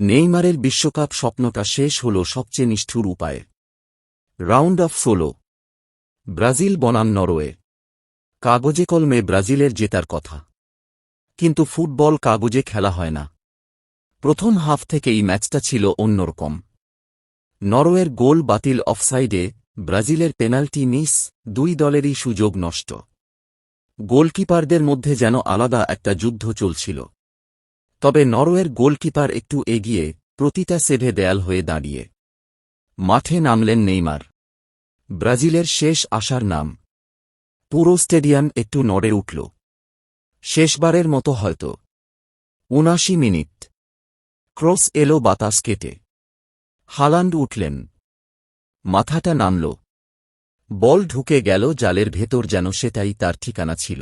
নেইমারের বিশ্বকাপ স্বপ্নটা শেষ হল সবচেয়ে নিষ্ঠুর উপায়ে। Round of 16। ব্রাজিল বনাম নরওয়ে। কাগজে কলমে ব্রাজিলের জেতার কথা, কিন্তু ফুটবল কাগজে খেলা হয় না। প্রথম হাফ থেকেই ম্যাচটা ছিল অন্যরকম। নরওয়ের গোল বাতিল, অফসাইডে, ব্রাজিলের পেনাল্টি মিস, দুই দলেরই সুযোগ নষ্ট। গোলকিপারদের মধ্যে যেন আলাদা একটা যুদ্ধ চলছিল। তবে নরওয়ের গোলকিপার একটু এগিয়ে, প্রতিটা সেভে দেয়াল হয়ে দাঁড়িয়ে। মাঠে নামলেন নেইমার, ব্রাজিলের শেষ আশার নাম। পুরো স্টেডিয়াম একটু নড়ে উঠল। শেষবারের মতো হয়তো। ৭৯ মিনিট। ক্রস এলো বাতাস কেটে। হালান্ড উঠলেন, মাথাটা নামল, বল ঢুকে গেল জালের ভেতর, যেন সেটাই তার ঠিকানা ছিল।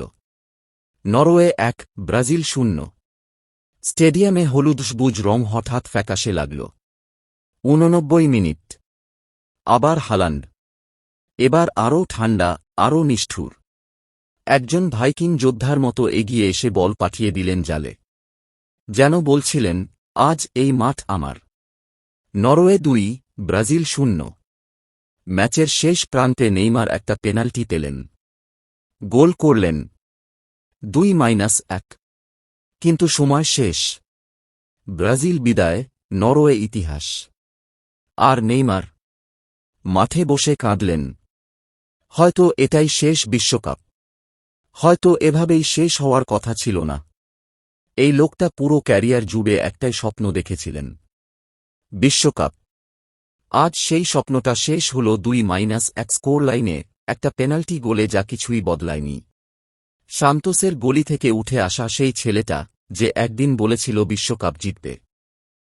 Norway ১, Brazil ০। স্টেডিয়ামে হলুদ-সবুজ রং হঠাৎ ফ্যাকাশে লাগল। ৮৯ মিনিট। আবার হালান্ড। এবার আরও ঠান্ডা, আরও নিষ্ঠুর। একজন ভাইকিং যোদ্ধার মতো এগিয়ে এসে বল পাঠিয়ে দিলেন জালে। যেন বলছিলেন, আজ এই মাঠ আমার। Norway ২, Brazil ০। ম্যাচের শেষ প্রান্তে নেইমার একটা পেনাল্টি পেলেন। গোল করলেন। ২-১। কিন্তু সময় শেষ। ব্রাজিল বিদায়, নরওয়ে ইতিহাস। আর নেইমার মাঠে বসে কাঁদলেন। হয়তো এটাই শেষ বিশ্বকাপ। হয়তো এভাবেই শেষ হওয়ার কথা ছিল না। এই লোকটা পুরো ক্যারিয়ার জুড়ে একটাই স্বপ্ন দেখেছিলেন, বিশ্বকাপ। আজ সেই স্বপ্নটা শেষ হল ২-১ স্কোর লাইনে, একটা পেনাল্টি গোলে, যা কিছুই বদলায়নি। সান্তোসের গলি থেকে উঠে আসা সেই ছেলেটা, যে একদিন বলেছিল বিশ্বকাপ জিতবে।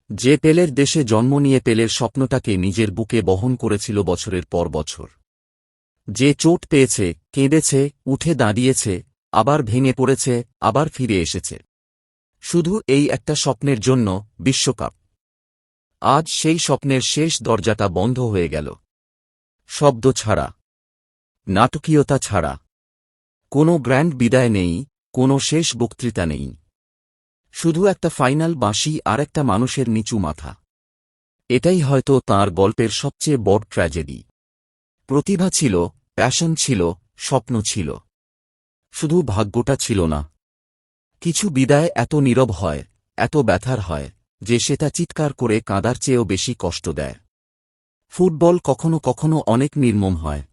যে পেলের দেশে জন্ম নিয়ে পেলের স্বপ্নটাকে নিজের বুকে বহন করেছিল বছরের পর বছর। যে চোট পেয়েছে, কেঁদেছে, উঠে দাঁড়িয়েছে, আবার ভেঙে পড়েছে, আবার ফিরে এসেছে, শুধু এই একটা স্বপ্নের জন্য, বিশ্বকাপ। আজ সেই স্বপ্নের শেষ দরজাটা বন্ধ হয়ে গেল। শব্দ ছাড়া, নাটকীয়তা ছাড়া। কোনো গ্র্যান্ড বিদায় নেই, কোনো শেষ বক্তৃতা নেই। শুধু একটা ফাইনাল বাঁশি আর একটা মানুষের নিচু মাথা। এটাই হয়তো তাঁর গল্পের সবচেয়ে বড় ট্র্যাজেডি। প্রতিভা ছিল, প্যাশন ছিল, স্বপ্ন ছিল। শুধু ভাগ্যটা ছিল না। কিছু বিদায় এত নীরব হয়, এত ব্যথার হয়, যে সেটা চিৎকার করে কাঁদার চেয়েও বেশি কষ্ট দেয়। ফুটবল কখনো কখনো অনেক নির্মম হয়।